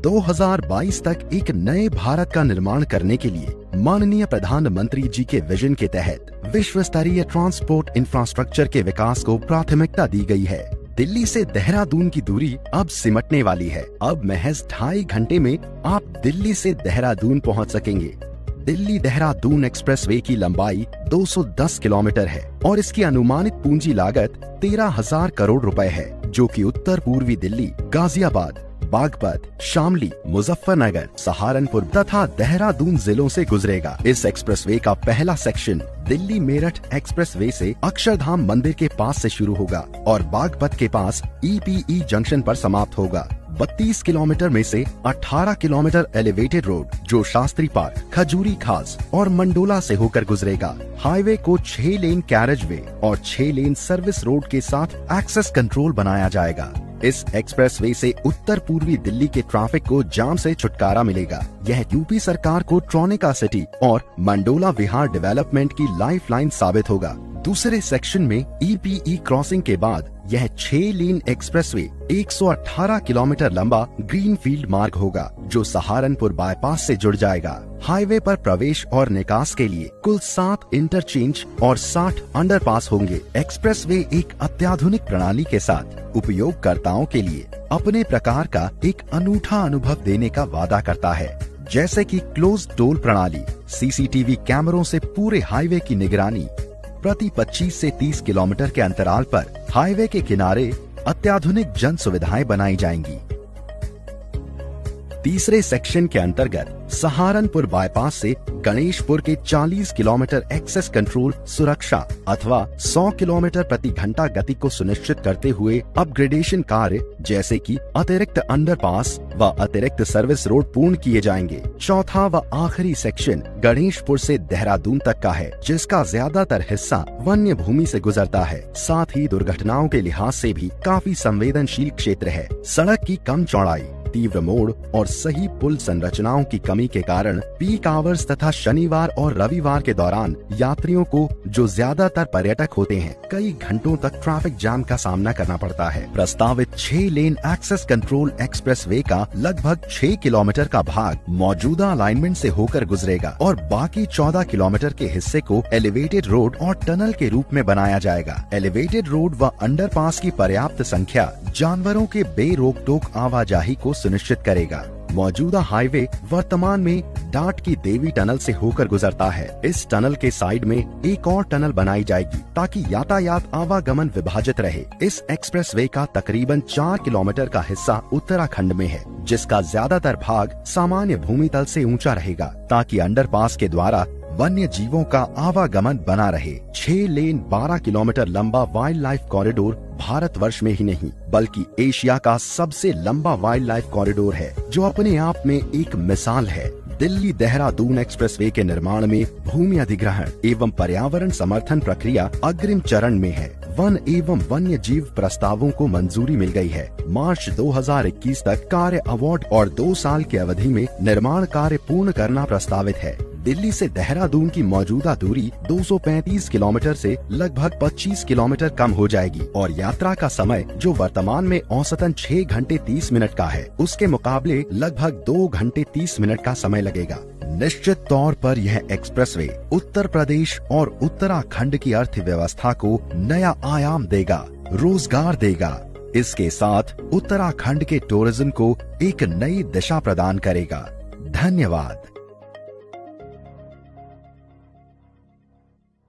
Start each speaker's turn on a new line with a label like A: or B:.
A: 2022 तक एक नए भारत का निर्माण करने के लिए माननीय प्रधानमंत्री जी के विजन के तहत विश्व स्तरीय ट्रांसपोर्ट इंफ्रास्ट्रक्चर के विकास को प्राथमिकता दी गई है। दिल्ली से देहरादून की दूरी अब सिमटने वाली है। अब महज 2.5 घंटे में आप दिल्ली से देहरादून पहुंच सकेंगे। दिल्ली देहरादून एक्सप्रेसवे की लंबाई 210 किलोमीटर है और इसकी अनुमानित पूंजी लागत 13,000 करोड़ रुपए है, जो कि उत्तर पूर्वी दिल्ली, गाजियाबाद, बागपत, शामली, मुजफ्फरनगर, सहारनपुर तथा देहरादून जिलों से गुजरेगा। इस एक्सप्रेसवे का पहला सेक्शन दिल्ली मेरठ एक्सप्रेसवे से अक्षरधाम मंदिर के पास से शुरू होगा और बागपत के पास EPE जंक्शन पर समाप्त होगा। 32 किलोमीटर में से 18 किलोमीटर एलिवेटेड रोड जो शास्त्री पार्क, खजूरी खास और मंडोला से होकर गुजरेगा। हाईवे को 6 लेन कैरेज वे और 6 लेन सर्विस रोड के साथ एक्सेस कंट्रोल बनाया जाएगा। इस एक्सप्रेसवे से उत्तर पूर्वी दिल्ली के ट्रैफिक को जाम से छुटकारा मिलेगा। यह यूपी सरकार को ट्रोनिका सिटी और मंडोला विहार डेवलपमेंट की लाइफलाइन साबित होगा। दूसरे सेक्शन में EPE क्रॉसिंग के बाद यह 6 लेन एक्सप्रेसवे 118 किलोमीटर लंबा ग्रीनफील्ड मार्ग होगा, जो सहारनपुर बाईपास से जुड़ जाएगा। हाईवे पर प्रवेश और निकास के लिए कुल 7 इंटरचेंज और 60 अंडरपास होंगे। एक्सप्रेसवे एक अत्याधुनिक प्रणाली के साथ उपयोगकर्ताओं के लिए अपने प्रकार का एक अनूठा अनुभव देने का वादा करता है, जैसे कि क्लोज टोल प्रणाली, CCTV कैमरों से पूरे हाईवे की निगरानी, प्रति 25 से 30 किलोमीटर के अंतराल पर हाईवे के किनारे अत्याधुनिक जन सुविधाएं बनाई जाएंगी। तीसरे सेक्शन के अंतर्गत सहारनपुर बाईपास से गणेशपुर के 40 किलोमीटर एक्सेस कंट्रोल सुरक्षा अथवा 100 किलोमीटर प्रति घंटा गति को सुनिश्चित करते हुए अपग्रेडेशन कार्य जैसे कि अतिरिक्त अंडरपास व अतिरिक्त सर्विस रोड पूर्ण किए जाएंगे। चौथा व आखिरी सेक्शन गणेशपुर से देहरादून तक का है, जिसका ज्यादातर हिस्सा वन्य भूमि से गुजरता है। साथ ही दुर्घटनाओं के लिहाज से भी काफी संवेदनशील क्षेत्र है। सड़क की कम चौड़ाई, तीव्र मोड़ और सही पुल संरचनाओं की कमी के कारण पीक आवर्स तथा शनिवार और रविवार के दौरान यात्रियों को, जो ज्यादातर पर्यटक होते हैं, कई घंटों तक ट्रैफिक जाम का सामना करना पड़ता है। प्रस्तावित 6 लेन एक्सेस कंट्रोल एक्सप्रेसवे का लगभग 6 किलोमीटर का भाग मौजूदा अलाइनमेंट से होकर गुजरेगा और बाकी 14 किलोमीटर के हिस्से को एलिवेटेड रोड और टनल के रूप में बनाया जाएगा। एलिवेटेड रोड व अंडरपास की पर्याप्त संख्या जानवरों के बेरोक टोक आवाजाही को सुनिश्चित करेगा। मौजूदा हाईवे वर्तमान में डाट की देवी टनल से होकर गुजरता है। इस टनल के साइड में एक और टनल बनाई जाएगी ताकि यातायात आवागमन विभाजित रहे। इस एक्सप्रेसवे का तकरीबन 4 किलोमीटर का हिस्सा उत्तराखंड में है, जिसका ज्यादातर भाग सामान्य भूमि तल से ऊंचा रहेगा ताकि अंडरपास के द्वारा वन्य जीवों का आवागमन बना रहे। 6 लेन 12 किलोमीटर लंबा वाइल्ड लाइफ कॉरिडोर भारतवर्ष में ही नहीं बल्कि एशिया का सबसे लंबा वाइल्ड लाइफ कॉरिडोर है, जो अपने आप में एक मिसाल है। दिल्ली देहरादून एक्सप्रेसवे के निर्माण में भूमि अधिग्रहण एवं पर्यावरण समर्थन प्रक्रिया अग्रिम चरण में है। वन एवं वन्य जीव प्रस्तावों को मंजूरी मिल गई है। मार्च 2021 तक कार्य अवार्ड और 2 साल की अवधि में निर्माण कार्य पूर्ण करना प्रस्तावित है। दिल्ली से देहरादून की मौजूदा दूरी 235 किलोमीटर से लगभग 25 किलोमीटर कम हो जाएगी और यात्रा का समय, जो वर्तमान में औसतन 6 घंटे 30 मिनट का है, उसके मुकाबले लगभग 2 घंटे 30 मिनट का समय लगेगा। निश्चित तौर पर यह एक्सप्रेसवे उत्तर प्रदेश और उत्तराखंड की अर्थव्यवस्था को नया आयाम देगा, रोजगार देगा। इसके साथ उत्तराखंड के टूरिज्म को एक नई दिशा प्रदान करेगा। धन्यवाद।